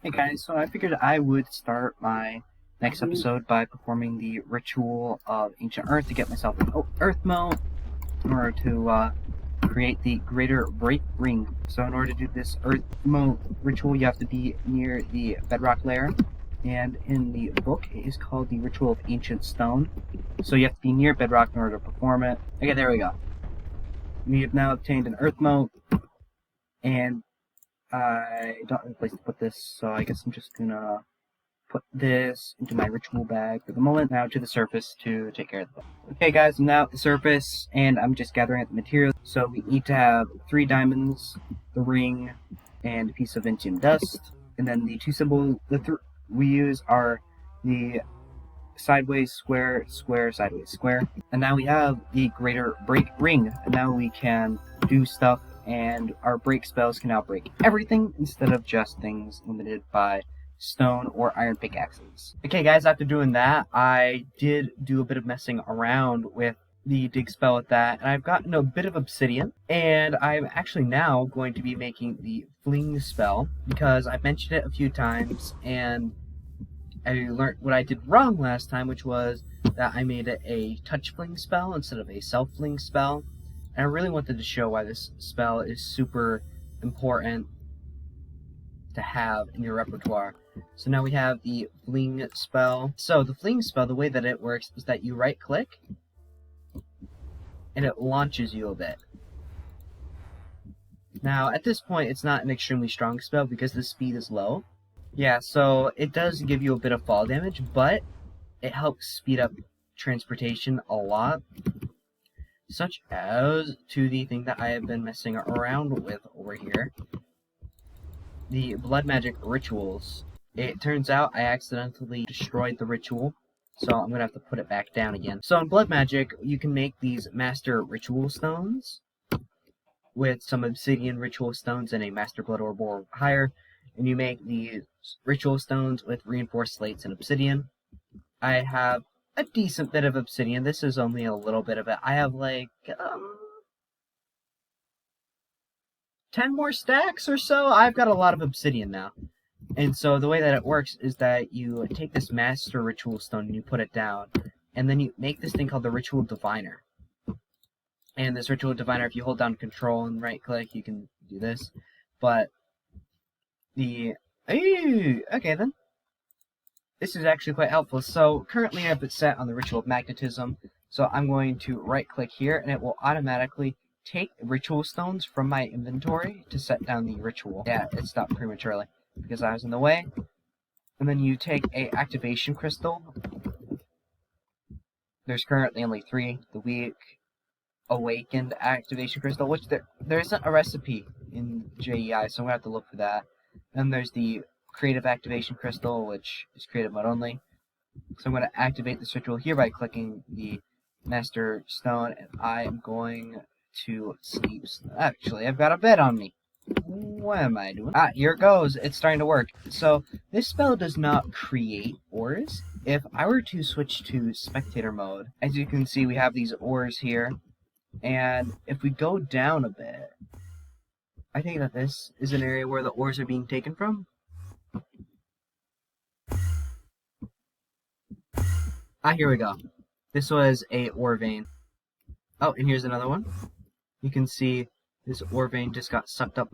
Hey guys, so I figured I would start my next episode by performing the ritual of Ancient Earth to get myself an Earth Mode in order to create the Greater Break Ring. So in order to do this Earth Mode ritual, you have to be near the bedrock layer, and in the book it is called the Ritual of Ancient Stone. So you have to be near bedrock in order to perform it. Okay, there we go. We have now obtained an Earth Mode, and I don't have a place to put this, so I guess I'm just gonna put this into my ritual bag for the moment. Now to the surface to take care of the book. Okay guys, I'm now at the surface and I'm just gathering up the materials. So we need to have 3 diamonds, the ring, and a piece of Entium dust. And then the two symbols we use are the sideways square, square, sideways square. And now we have the Greater Break Ring. And now we can do stuff, and our break spells can now break everything instead of just things limited by stone or iron pickaxes. Okay guys, after doing that, I did do a bit of messing around with the dig spell with that, and I've gotten a bit of obsidian, and I'm actually now going to be making the Fling spell, because I've mentioned it a few times, and I learned what I did wrong last time, which was that I made it a touch fling spell instead of a self fling spell. And I really wanted to show why this spell is super important to have in your repertoire. So now we have the Fling spell. So the Fling spell, the way that it works is that you right click and it launches you a bit. Now at this point it's not an extremely strong spell because the speed is low. Yeah, so it does give you a bit of fall damage, but it helps speed up transportation a lot. Such as to the thing that I have been messing around with over here, the blood magic rituals. It turns out I accidentally destroyed the ritual, so I'm gonna have to put it back down again. So in blood magic, you can make these master ritual stones with some obsidian ritual stones and a master blood orb or higher, and you make these ritual stones with reinforced slates and obsidian. I have a decent bit of obsidian. This is only a little bit of it. I have like 10 more stacks or so. I've got a lot of obsidian now. And so the way that it works is that you take this master ritual stone and you put it down, and then you make this thing called the ritual diviner. And this ritual diviner, if you hold down control and right click, you can do this. But the okay then. This is actually quite helpful. So currently I have it set on the ritual of magnetism. So I'm going to right click here and it will automatically take ritual stones from my inventory to set down the ritual. Yeah, it stopped prematurely because I was in the way. And then you take a activation crystal. There's currently only 3. The weak awakened activation crystal, which there isn't a recipe in JEI, so I'm gonna have to look for that. Then there's the creative activation crystal, which is creative mode only. So I'm going to activate this ritual here by clicking the master stone, and I am going to sleep. Actually, I've got a bed on me. What am I doing? Ah, here it goes. It's starting to work. So this spell does not create ores. If I were to switch to spectator mode, as you can see, we have these ores here, and if we go down a bit, I think that this is an area where the ores are being taken from. Ah, here we go. This was a ore vein. Oh, and here's another one. You can see this ore vein just got sucked up.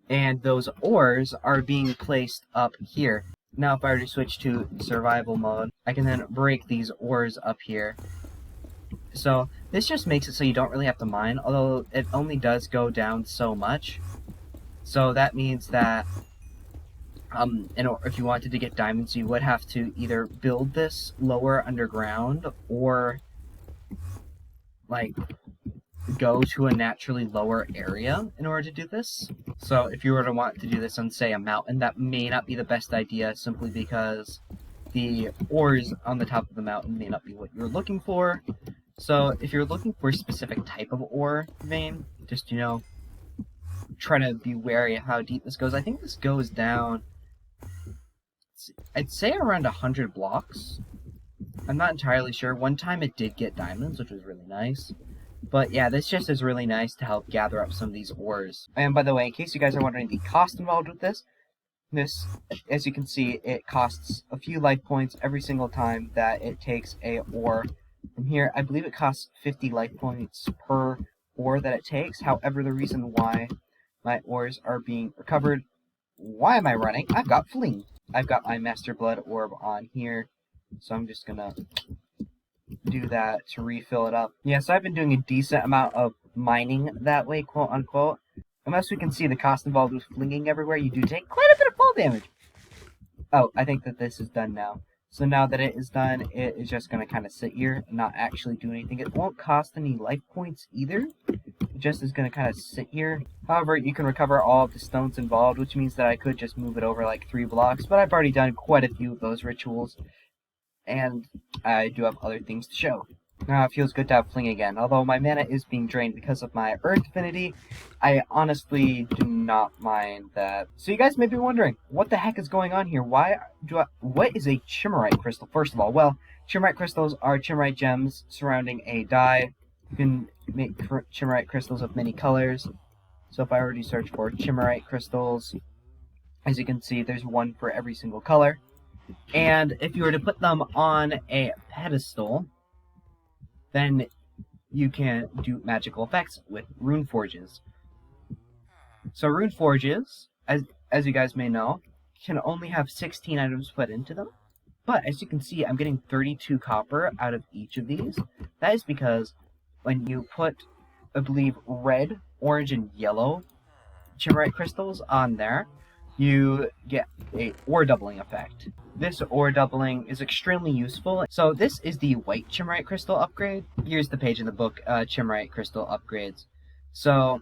And those ores are being placed up here. Now if I were to switch to survival mode, I can then break these ores up here. So this just makes it so you don't really have to mine, although it only does go down so much. So that means that if you wanted to get diamonds, you would have to either build this lower underground or like go to a naturally lower area in order to do this. So if you were to want to do this on, say, a mountain, that may not be the best idea, simply because the ores on the top of the mountain may not be what you're looking for. So if you're looking for a specific type of ore vein, just, try to be wary of how deep this goes. I think this goes down, I'd say around 100 blocks. I'm not entirely sure. One time it did get diamonds, which was really nice. But yeah, this just is really nice to help gather up some of these ores. And by the way, in case you guys are wondering the cost involved with this, This, as you can see, it costs a few life points every single time that it takes a ore from here. I believe it costs 50 life points per ore that it takes. However, the reason why my ores are being recovered... Why am I running? I've got Fling. I've got my Master Blood Orb on here, so I'm just gonna do that to refill it up. Yeah, so I've been doing a decent amount of mining that way, quote unquote. Unless we can see the cost involved with flinging everywhere, you do take quite a bit of fall damage. Oh, I think that this is done now. So now that it is done, it is just going to kind of sit here and not actually do anything. It won't cost any life points either. It just is going to kind of sit here. However, you can recover all of the stones involved, which means that I could just move it over like 3 blocks. But I've already done quite a few of those rituals, and I do have other things to show. Now it feels good to have Fling again. Although my mana is being drained because of my Earth affinity, I honestly do not mind that. So you guys may be wondering, what the heck is going on here? What is a Chimmerite crystal? First of all, well, Chimmerite crystals are Chimmerite gems surrounding a dye. You can make Chimmerite crystals of many colors. So if I already search for Chimmerite crystals, as you can see, there's one for every single color. And if you were to put them on a pedestal, then you can do magical effects with rune forges. So rune forges, as you guys may know, can only have 16 items put into them. But as you can see, I'm getting 32 copper out of each of these. That is because when you put, I believe, red, orange, and yellow Chimmerite crystals on there, you get a ore doubling effect. This ore doubling is extremely useful. So this is the white Chimmerite crystal upgrade. Here's the page in the book, Chimmerite crystal upgrades. So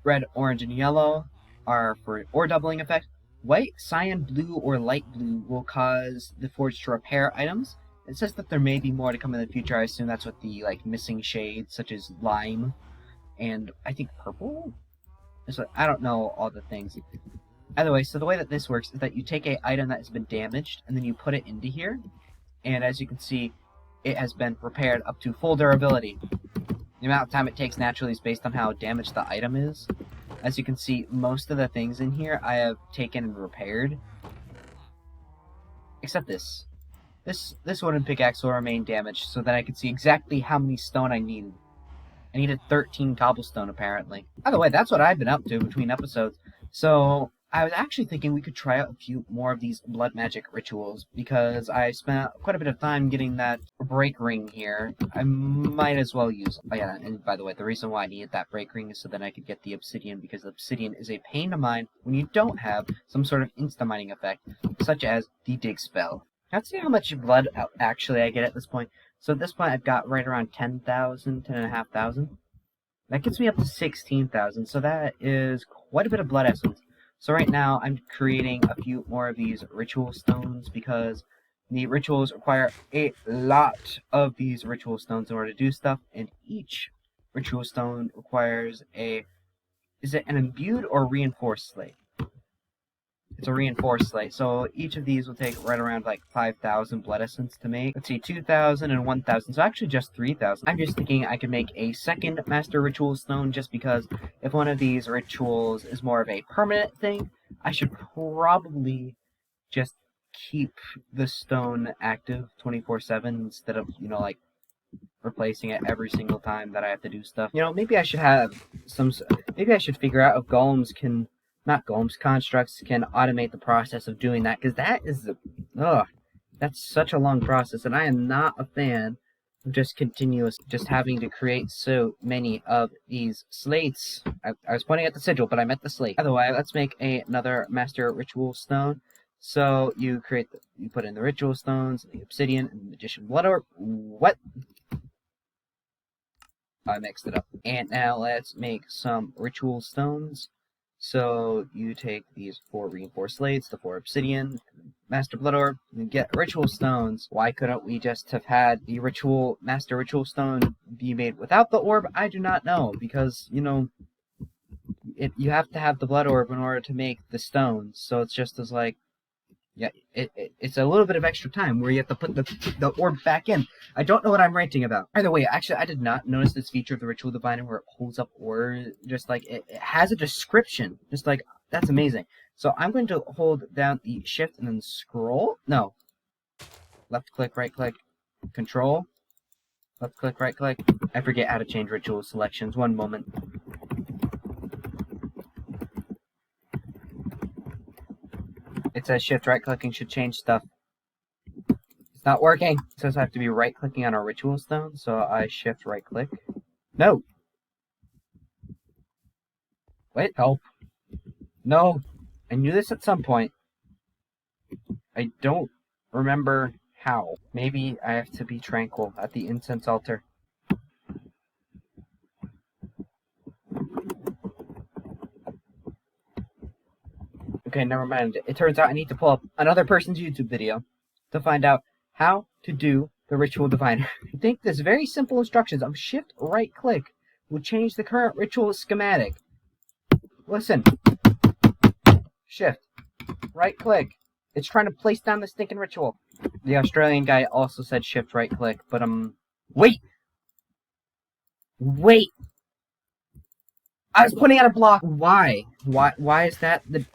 red, orange, and yellow are for ore doubling effect. White, cyan, blue, or light blue will cause the forge to repair items. It says that there may be more to come in the future. I assume that's what the missing shades, such as lime and I think purple. So I don't know all the things. Either way, so the way that this works is that you take an item that has been damaged, and then you put it into here, and as you can see, it has been repaired up to full durability. The amount of time it takes naturally is based on how damaged the item is. As you can see, most of the things in here I have taken and repaired. Except this. This wooden pickaxe will remain damaged, so that I can see exactly how many stone I needed. I needed 13 cobblestone, apparently. By the way, that's what I've been up to between episodes. So I was actually thinking we could try out a few more of these blood magic rituals, because I spent quite a bit of time getting that break ring here. I might as well use it. Oh yeah, and by the way, the reason why I needed that break ring is so that I could get the obsidian, because obsidian is a pain to mine when you don't have some sort of insta-mining effect, such as the dig spell. Let's see how much blood actually I get at this point. So at this point I've got right around 10,000, 10,500. That gets me up to 16,000, so that is quite a bit of blood essence. So right now, I'm creating a few more of these ritual stones, because the rituals require a lot of these ritual stones in order to do stuff, and each ritual stone requires is it an imbued or reinforced slate? It's a reinforced slate, so each of these will take right around like 5,000 blood essence to make. Let's see, 2,000 and 1,000, so actually just 3,000. I'm just thinking I could make a second Master Ritual Stone, just because if one of these rituals is more of a permanent thing, I should probably just keep the stone active 24/7 instead of, replacing it every single time that I have to do stuff. Maybe I should maybe I should figure out if golems can... Not golems, constructs can automate the process of doing that, because that's such a long process, and I am not a fan of just having to create so many of these slates. I was pointing at the sigil, but I meant the slate. Otherwise, let's make another Master Ritual Stone. So you put in the Ritual Stones, the Obsidian, and the Magician Blood Orb. What? I mixed it up. And now let's make some Ritual Stones. So you take these 4 reinforced slates, the 4 obsidian, Master Blood Orb, and get ritual stones. Why couldn't we just have had the Master Ritual Stone be made without the orb? I do not know, because, you have to have the Blood Orb in order to make the stones. So it's just as Yeah, it's a little bit of extra time where you have to put the orb back in. I don't know what I'm ranting about. Either way, actually, I did not notice this feature of the Ritual Diviner where it holds up orbs. Just like, it has a description. Just like, that's amazing. So I'm going to hold down the shift and then scroll. No. Left click, right click, control. Left click, right click. I forget how to change ritual selections. One moment. It says shift right clicking should change stuff. It's not working. It says I have to be right clicking on a ritual stone, so I shift right click. No. Wait, help. No. I knew this at some point. I don't remember how. Maybe I have to be tranquil at the incense altar. Okay, never mind. It turns out I need to pull up another person's YouTube video to find out how to do the Ritual Diviner. I think this very simple instructions of shift right click will change the current ritual schematic. Listen. Shift. Right click. It's trying to place down the stinking ritual. The Australian guy also said shift right click, but wait! Wait! I was putting out a block! Why? Why is that the...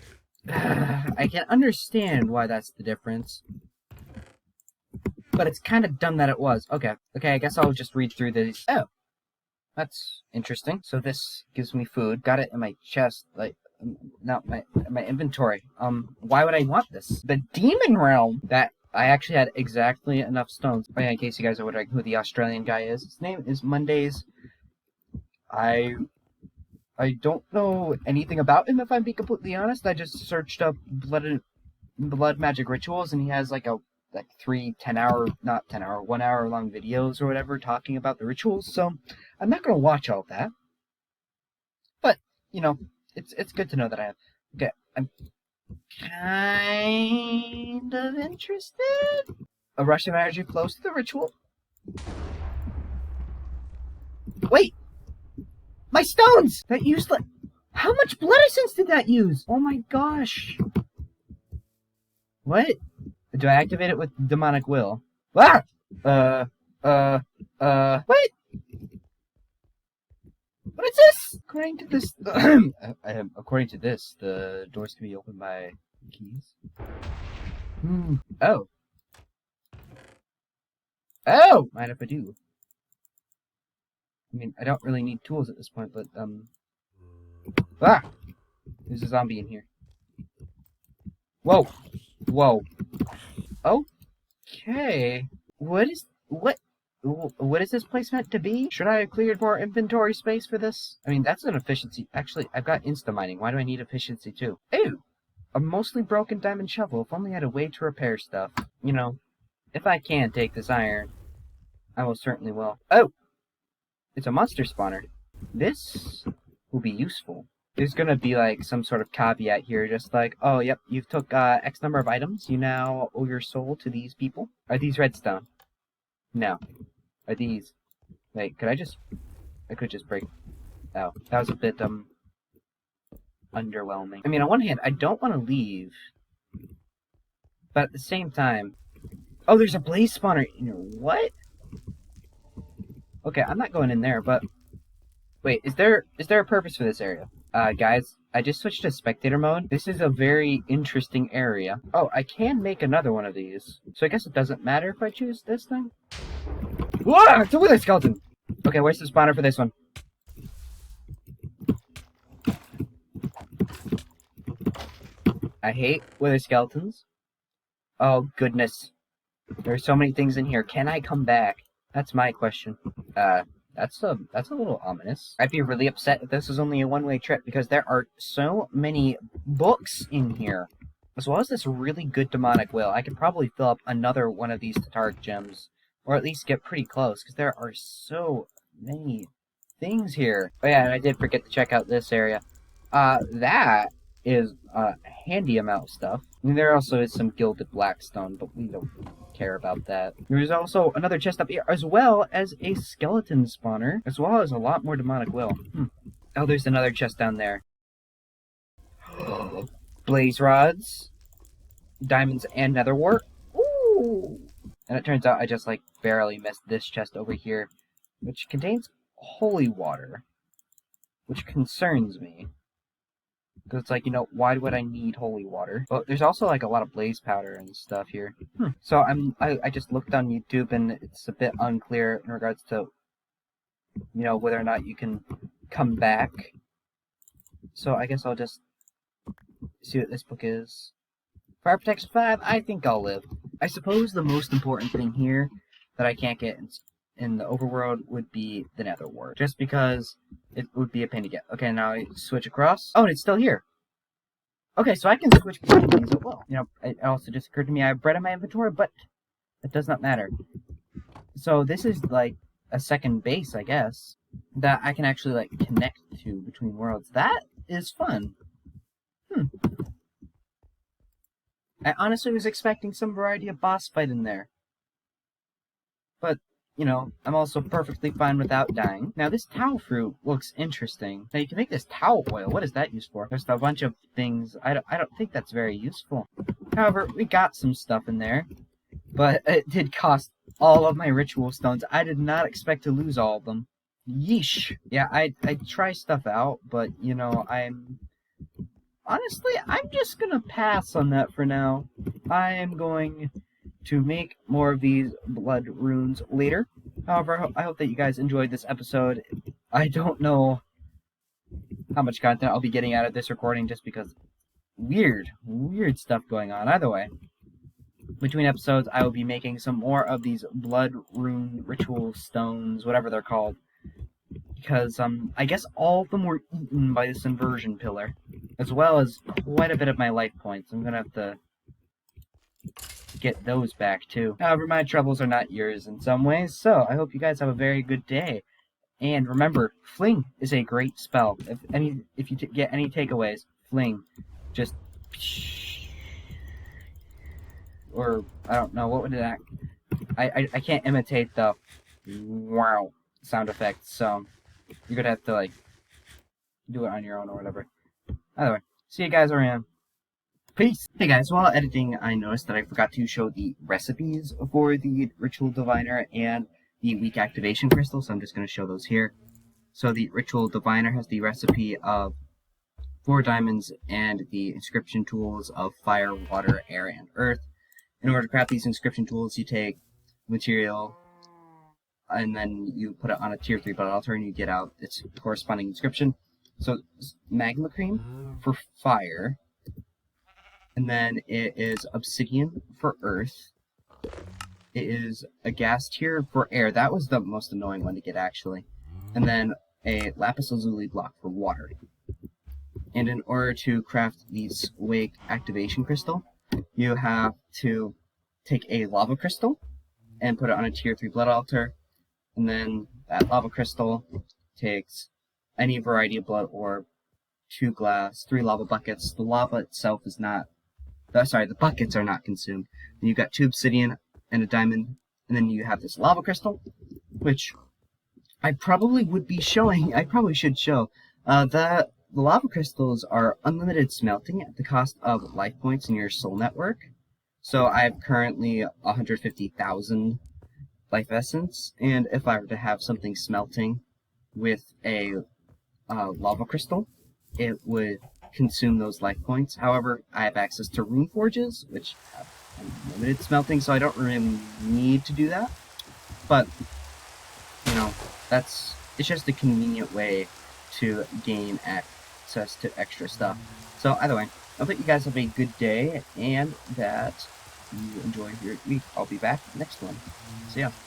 I can understand why that's the difference. But it's kind of dumb that it was. Okay, I guess I'll just read through these. Oh. That's interesting. So this gives me food. Got it in my chest, like, not my inventory. Why would I want this? The Demon Realm! That, I actually had exactly enough stones. Oh yeah, in case you guys are wondering who the Australian guy is. His name is Mondays. I don't know anything about him, if I'm being completely honest. I just searched up blood magic rituals, and he has like 3 10-hour, not 10-hour, 1 hour long videos or whatever talking about the rituals. So I'm not gonna watch all that, but you know, it's good to know that I have. Okay, I'm kind of interested. A rush of energy flows to the ritual. Wait. My stones! That used like... How much blood essence did that use? Oh my gosh. What? Do I activate it with demonic will? Ah! What? What is this? According to this, the doors can be opened by keys. Oh. Oh! Mind if I do? I mean, I don't really need tools at this point, but, Ah! There's a zombie in here. Whoa! Whoa. Okay. What is this place meant to be? Should I have cleared more inventory space for this? I mean, that's an efficiency. Actually, I've got insta-mining. Why do I need efficiency too? Ew! A mostly broken diamond shovel. If only I had a way to repair stuff. You know, if I can take this iron, I will certainly will. Oh! It's a monster spawner. This will be useful. There's gonna be like some sort of caveat here, just like, oh, yep, you've took X number of items. You now owe your soul to these people. Are these redstone? No. Are these? Wait, I could just break. Oh, that was a bit underwhelming. I mean, on one hand, I don't want to leave, but at the same time, oh, there's a blaze spawner. What? Okay, I'm not going in there, but wait, is there a purpose for this area? Guys, I just switched to spectator mode. This is a very interesting area. Oh, I can make another one of these. So I guess it doesn't matter if I choose this thing. Whoa! It's a wither skeleton! Okay, where's the spawner for this one? I hate wither skeletons. Oh, goodness. There are so many things in here. Can I come back? That's my question. That's a little ominous. I'd be really upset if this was only a one-way trip, because there are so many books in here. As well as this really good demonic will. I could probably fill up another one of these Tataric gems. Or at least get pretty close, because there are so many things here. Oh yeah, and I did forget to check out this area. That is a handy amount of stuff. I mean, there also is some gilded blackstone, but we don't care about that. There's also another chest up here, as well as a skeleton spawner, as well as a lot more demonic will. Oh, there's another chest down there. Blaze rods. diamonds and nether wart. Ooh! And it turns out I just, like, barely missed this chest over here, which contains holy water, which concerns me. Because it's like, you know, why would I need holy water? But there's also, like, a lot of blaze powder and stuff here. So I just looked on YouTube, and it's a bit unclear in regards to, you know, whether or not you can come back. So I guess I'll just see what this book is. Fire Protection 5, I think I'll live. I suppose the most important thing here that I can't get in the overworld would be the nether wart. Just because it would be a pain to get. Okay, now I switch across. Oh, and it's still here. Okay, so I can switch between these as well. You know, it also just occurred to me I have bread in my inventory, but it does not matter. So this is like a second base, I guess, that I can actually like connect to between worlds. That is fun. I honestly was expecting some variety of boss fight in there. But, you know, I'm also perfectly fine without dying. Now, this towel fruit looks interesting. Now, you can make this towel oil. What is that used for? There's a bunch of things. I don't think that's very useful. However, we got some stuff in there. But it did cost all of my ritual stones. I did not expect to lose all of them. Yeesh. Yeah, I try stuff out, but, you know, honestly, I'm just gonna pass on that for now. I am going to make more of these blood runes later. However, I hope that you guys enjoyed this episode. I don't know how much content I'll be getting out of this recording just because weird stuff going on. Either way, between episodes, I will be making some more of these blood rune ritual stones, whatever they're called. Because, I guess all of them were eaten by this inversion pillar, as well as quite a bit of my life points. I'm gonna have to get those back, too. However, my troubles are not yours in some ways, so I hope you guys have a very good day. And remember, Fling is a great spell. If you get any takeaways, Fling. Just... Or, I don't know, what would that... I can't imitate the wow sound effect, so you're gonna have to, like, do it on your own or whatever. Either way, see you guys around. Peace! Hey guys, while editing, I noticed that I forgot to show the recipes for the Ritual Diviner and the Weak Activation Crystal, so I'm just going to show those here. So the Ritual Diviner has the recipe of 4 diamonds and the inscription tools of fire, water, air, and earth. In order to craft these inscription tools, you take material and then you put it on a tier 3 blood altar and you get out its corresponding inscription. So magma cream for fire, and then it is obsidian for earth. It is a gas tier for air. That was the most annoying one to get, actually. And then a lapis lazuli block for water. And in order to craft the Wake Activation Crystal, you have to take a lava crystal and put it on a tier 3 blood altar. And then that lava crystal takes any variety of blood orb, 2 glass, 3 lava buckets. The lava itself is not... Sorry, the buckets are not consumed. Then you've got 2 obsidian and a diamond, and then you have this lava crystal, which I probably would be showing. I probably should show. The lava crystals are unlimited smelting at the cost of life points in your soul network. So I have currently 150,000 life essence, and if I were to have something smelting with a lava crystal, it would consume those life points. However, I have access to rune forges, which have unlimited smelting, so I don't really need to do that. But, you know, it's just a convenient way to gain access to extra stuff. So either way, I hope that you guys have a good day and that you enjoy your week. I'll be back next one. See ya.